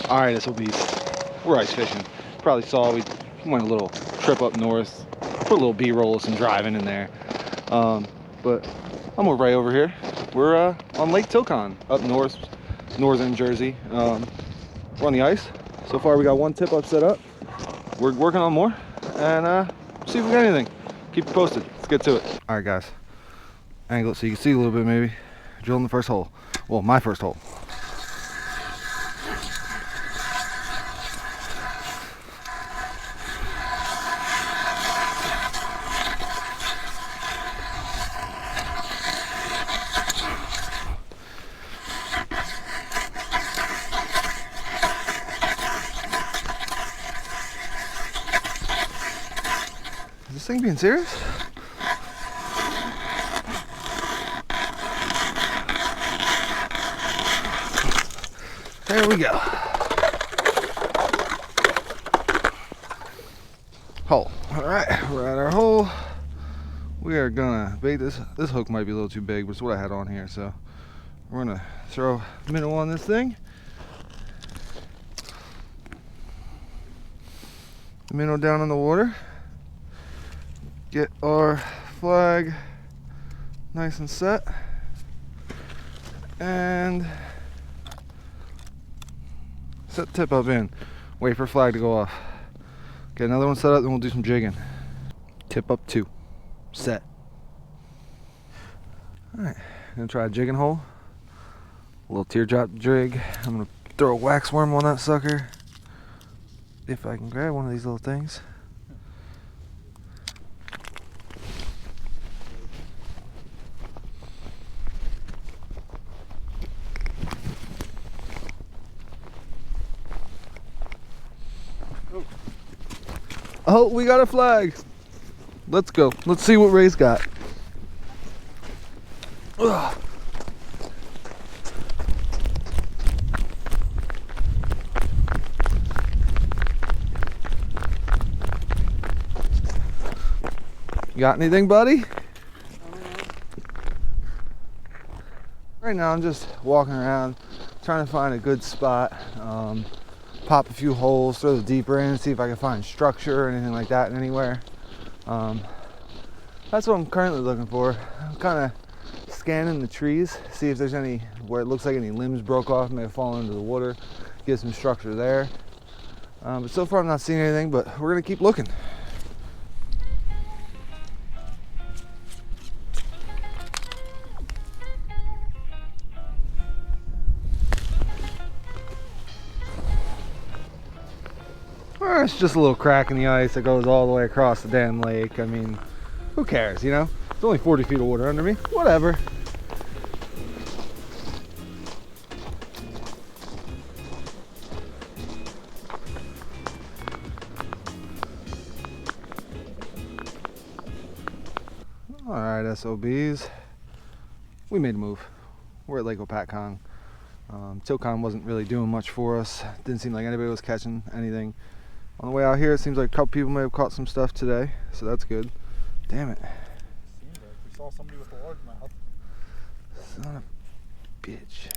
Alright, SOBs, we're ice fishing. Probably saw we went a little trip up north, put a little B-roll of some driving in there. But I'm right over here. We're on Lake Tilcon, up north, northern Jersey. We're on the ice. So far we got one tip up set up. We're working on more, and see if we got anything. Keep you posted. Let's get to it. Alright guys, angle it so you can see a little bit maybe. Drilling the first hole. Well, my first hole. Is this thing being serious? There we go. Hole. Alright, we're at our hole. We are gonna bait this. This hook might be a little too big, but it's what I had on here, so we're gonna throw a minnow on this thing. The minnow down in the water. Get our flag nice and set. And set tip up in. Wait for flag to go off. Get another one set up, then we'll do some jigging. Tip up 2. Set. Alright, gonna try a jigging hole. A little teardrop jig. I'm gonna throw a wax worm on that sucker. If I can grab one of these little things. Oh, we got a flag. Let's go. Let's see what Ray's got. Ugh. You got anything, buddy? Right now I'm just walking around trying to find a good spot. Pop a few holes, throw the deeper in, see if I can find structure or anything like that anywhere. That's what I'm currently looking for. I'm kind of scanning the trees, see if there's any where it looks like any limbs broke off, may have fallen into the water, get some structure there. But so far I'm not seeing anything, but we're gonna keep looking. Or it's just a little crack in the ice that goes all the way across the damn lake. I mean, who cares, you know? It's only 40 feet of water under me. Whatever. Alright, SOBs. We made a move. We're at Lake Hopatcong. Tilcon wasn't really doing much for us. Didn't seem like anybody was catching anything. On the way out here, it seems like a couple people may have caught some stuff today, so that's good. Damn it. Seems like we saw somebody with a largemouth. Son of a bitch.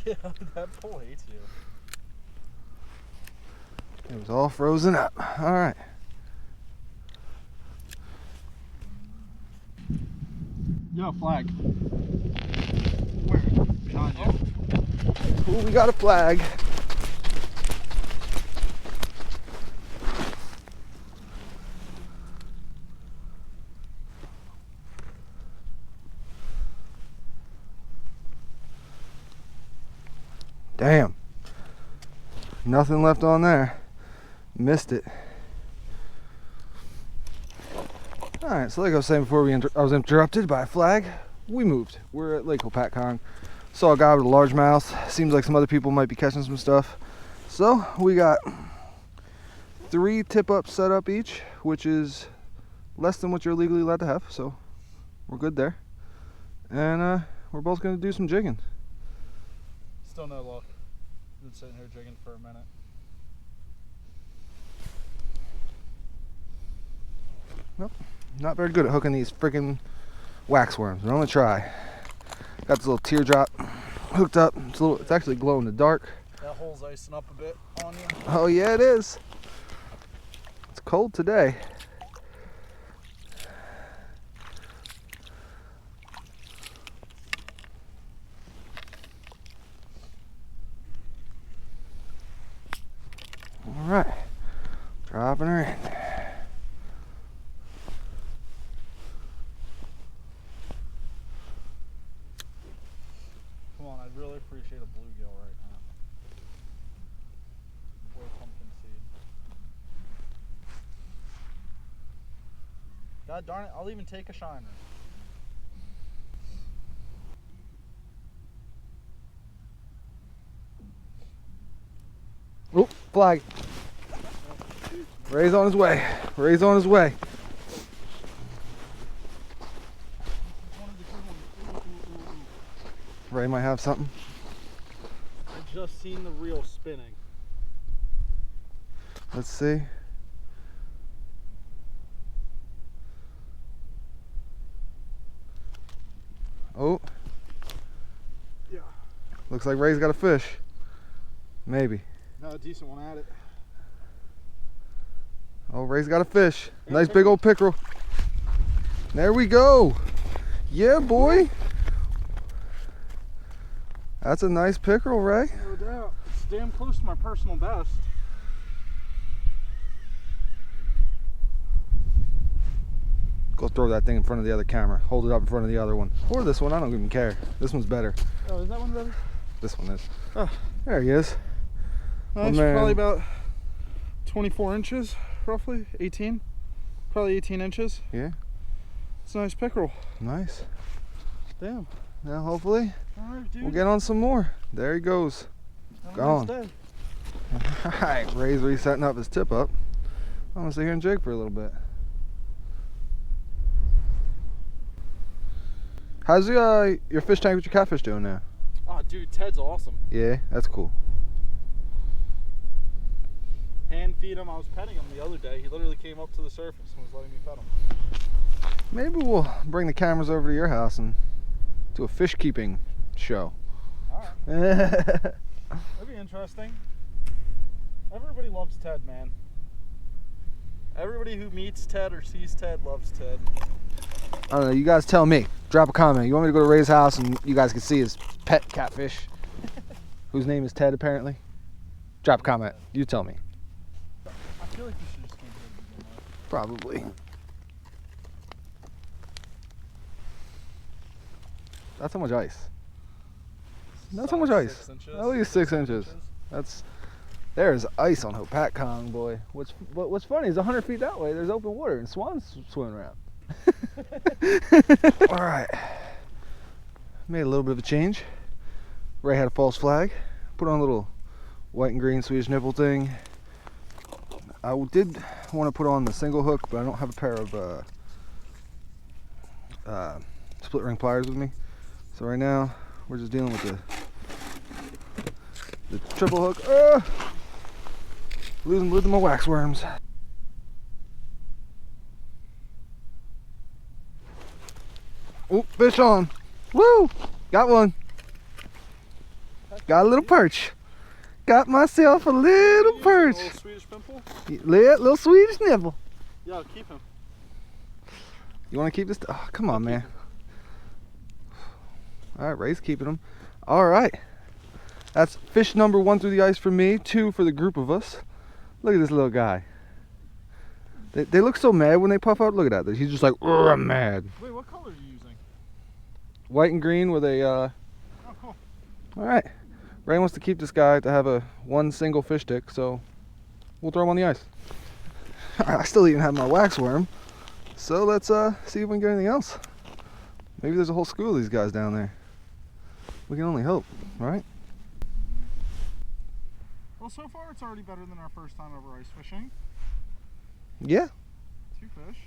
Yeah, that pole hates you. It was all frozen up. Alright. Yo, flag. Where? Behind you. Ooh, we got a flag. Damn. Nothing left on there. Missed it. Alright, so like I was saying before I was interrupted by a flag, we moved. We're at Lake Hopatcong. Saw a guy with a largemouth. Seems like some other people might be catching some stuff. So we got 3 tip-ups set up each, which is less than what you're legally allowed to have. So we're good there. And we're both going to do some jigging. Still no luck. Been sitting here jigging for a minute. Nope. Not very good at hooking these freaking wax worms. I'm gonna try. Got this little teardrop hooked up. It's actually glow in the dark. That hole's icing up a bit on you. Oh yeah, it is. It's cold today. All right, dropping her in. Come on, I'd really appreciate a bluegill right now. Or a pumpkin seed. God darn it, I'll even take a shiner. Oh, flag. Ray's on his way. Ray's on his way. Ray might have something. I just seen the reel spinning. Let's see. Oh. Yeah. Looks like Ray's got a fish. Maybe. No, a decent one at it. Oh, Ray's got a fish. Nice big old pickerel. There we go. Yeah, boy. That's a nice pickerel, Ray. No doubt. It's damn close to my personal best. Go throw that thing in front of the other camera. Hold it up in front of the other one. Or this one, I don't even care. This one's better. Oh, is that one better? This one is. Oh. There he is. That's man. probably about 24 inches, roughly. 18. Probably 18 inches. Yeah. It's a nice pickerel. Nice. Damn. Now hopefully Alright, dude. we'll get on some more. There he goes. Have a Gone. nice day. Alright, Ray's resetting up his tip up. I'm gonna sit here and jig for a little bit. How's your fish tank with your catfish doing now? Oh, dude, Ted's awesome. Yeah, that's cool. Hand feed him. I was petting him the other day. He literally came up to the surface and was letting me pet him. Maybe we'll bring the cameras over to your house and do a fish keeping show. Alright. That'd be interesting. Everybody loves Ted, man. Everybody who meets Ted or sees Ted loves Ted. I don't know, you guys tell me. Drop a comment. You want me to go to Ray's house and you guys can see his pet catfish, whose name is Ted apparently? Drop a comment. You tell me. I feel like you should just keep it to begin with. Probably. That's how much ice. That's how much ice. 6 inches. At least 6 inches. That's there's ice on Hopatcong, boy. What's funny is 100 feet that way there's open water and swans swimming around. All right. Made a little bit of a change. Ray had a false flag. Put on a little white and green Swedish nipple thing. I did want to put on the single hook, but I don't have a pair of split ring pliers with me. So right now we're just dealing with the triple hook. Losing my wax worms. Oh, fish on. Woo! Got one. Got a little perch. Got myself a little perch. A little Swedish pimple? Little Swedish nibble. Yeah, I'll keep him. You want to keep this? Oh, come on, man. All right, Ray's keeping them. All right. That's fish number 1 through the ice for me, 2 for the group of us. Look at this little guy. They look so mad when they puff out. Look at that. He's just like, I'm mad. Wait, what color are you using? White and green with a, Oh, cool. all right. Ray wants to keep this guy to have one single fish stick, so we'll throw him on the ice. I still even have my wax worm. So let's see if we can get anything else. Maybe there's a whole school of these guys down there. We can only hope, right? Well, so far it's already better than our first time over ice fishing. Yeah. 2 fish.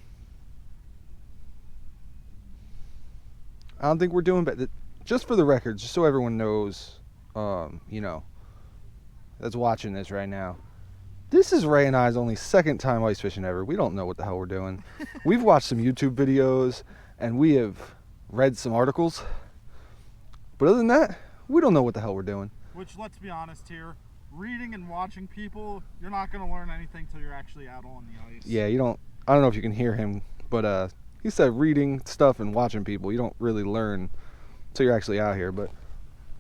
I don't think we're doing bad. Just for the record, just so everyone knows, you know, that's watching this right now. This is Ray and I's only 2nd time ice fishing ever. We don't know what the hell we're doing. We've watched some YouTube videos and we have read some articles. But other than that, we don't know what the hell we're doing. Which, let's be honest here, reading and watching people, you're not going to learn anything till you're actually out on the ice. Yeah, you don't. I don't know if you can hear him, but he said reading stuff and watching people, you don't really learn till you're actually out here. But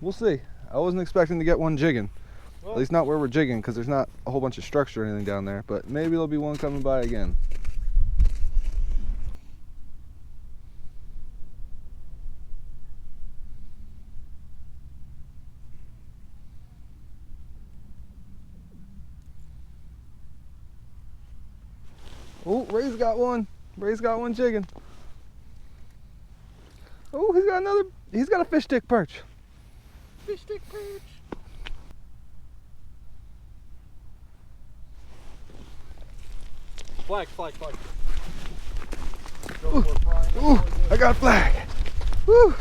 we'll see. I wasn't expecting to get one jigging. Well, at least not where we're jigging, because there's not a whole bunch of structure or anything down there. But maybe there'll be one coming by again. Oh, Ray's got one. Ray's got one jigging. Oh, he's got another. He's got a fish stick perch. Fish stick perch. Flag, flag, flag. Ooh, ooh, I got a flag. Woo.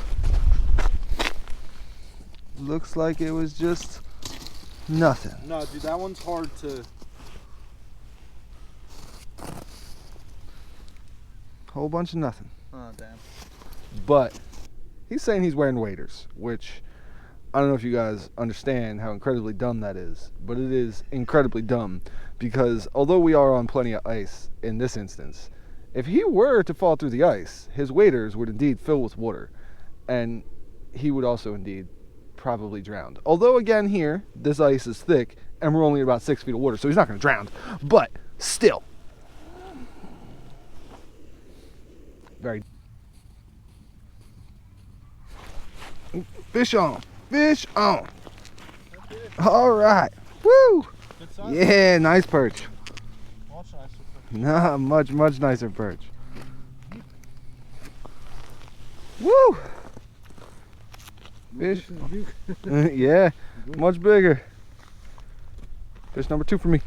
Looks like it was just nothing. No, dude, that one's hard to. Whole bunch of nothing. Oh, damn. But he's saying he's wearing waders, which I don't know if you guys understand how incredibly dumb that is, but it is incredibly dumb because although we are on plenty of ice in this instance, if he were to fall through the ice, his waders would indeed fill with water, and he would also indeed probably drown. Although again here, this ice is thick and we're only about 6 feet of water, so he's not going to drown, but still. Very. Fish on. Fish on. All right. Woo. Good size. Yeah, nice perch. Much nicer perch. Nah, much nicer perch. Woo. Fish. Yeah, much bigger. Fish number 2 for me.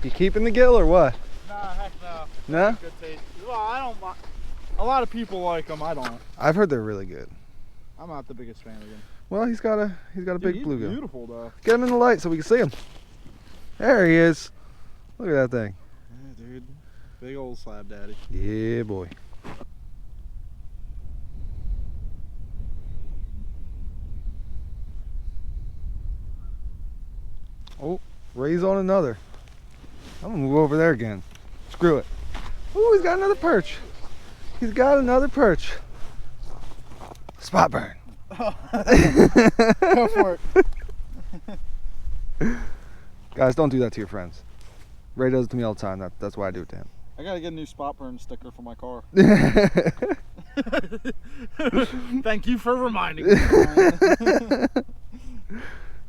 You keeping the gill or what? Nah, heck no. No? Good taste. Well, I don't. A lot of people like them. I don't. I've heard they're really good. I'm not the biggest fan of them. Well, he's got a big He's bluegill. Beautiful though. Get him in the light so we can see him. There he is. Look at that thing. Yeah, dude. Big old slab daddy. Yeah, boy. Oh, Ray's on another. I'm gonna move over there again. Screw it. Ooh, he's got another perch. He's got another perch. Spot burn. Go for it. Guys, don't do that to your friends. Ray does it to me all the time. That's why I do it to him. I gotta get a new spot burn sticker for my car. Thank you for reminding me.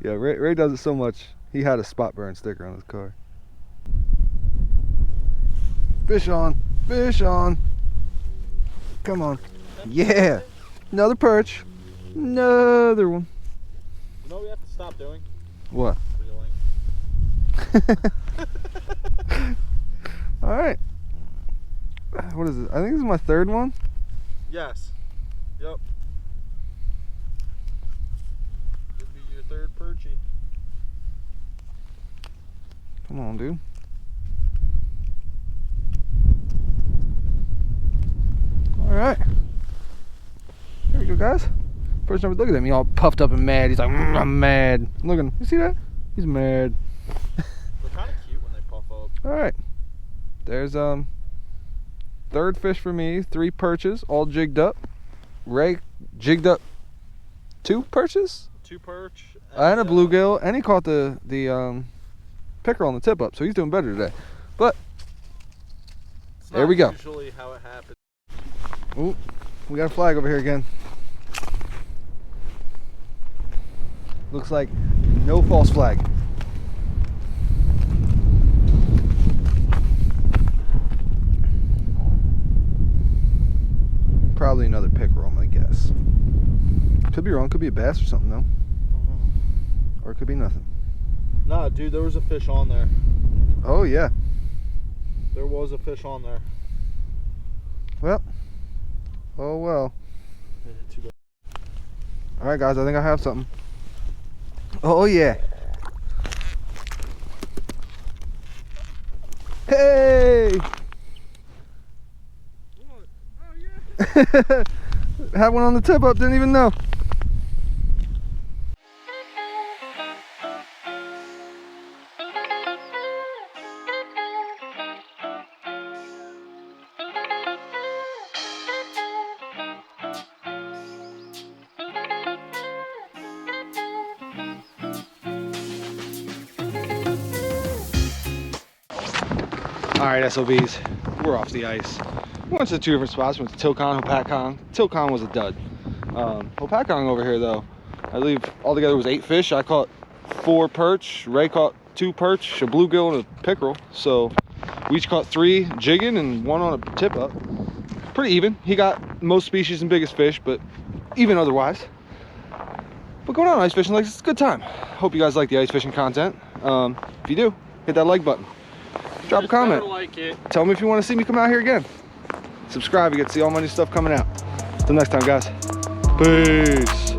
Yeah, Ray does it so much. He had a spot burn sticker on his car. Fish on. Fish on. Come on. Yeah. Another perch. Another one. You know what we have to stop doing? What? Reeling. All right. What is it? I think this is my 3rd one. Yes. Yep. Could be your 3rd perchy. Come on, dude. All right. There we go, guys. First number, look at him. He all puffed up and mad. He's like, I'm mad. Look at him. You see that? He's mad. They're kind of cute when they puff up. All right. There's 3rd fish for me. 3 perches, all jigged up. Ray jigged up 2 perches. 2 perch. And a bluegill, and he caught the pickerel on the tip up, so he's doing better today. But there we go. Usually how it happens. Ooh, we got a flag over here again. Looks like no false flag. Probably another pickerel, I'm gonna guess. Could be wrong, could be a bass or something though. Or it could be nothing. Nah, dude, there was a fish on there. Oh yeah. There was a fish on there. Well. Oh well. Yeah, too bad. Alright guys, I think I have something. Oh yeah. Hey! What? Oh yeah. Had one on the tip up, didn't even know. All right, SOBs, we're off the ice. We went to 2 different spots. We went to Tilcon, Hopatcong. Tilcon was a dud. Hopatcong over here though, I believe altogether was 8 fish. I caught 4 perch. Ray caught 2 perch, a bluegill and a pickerel. So we each caught 3 jigging and 1 on a tip up. Pretty even. He got most species and biggest fish, but even otherwise. But going out ice fishing, like, it's a good time. Hope you guys like the ice fishing content. If you do, hit that like button. Drop a comment. Like it. Tell me if you want to see me come out here again. Subscribe, you get to see all my new stuff coming out. Till next time, guys. Peace.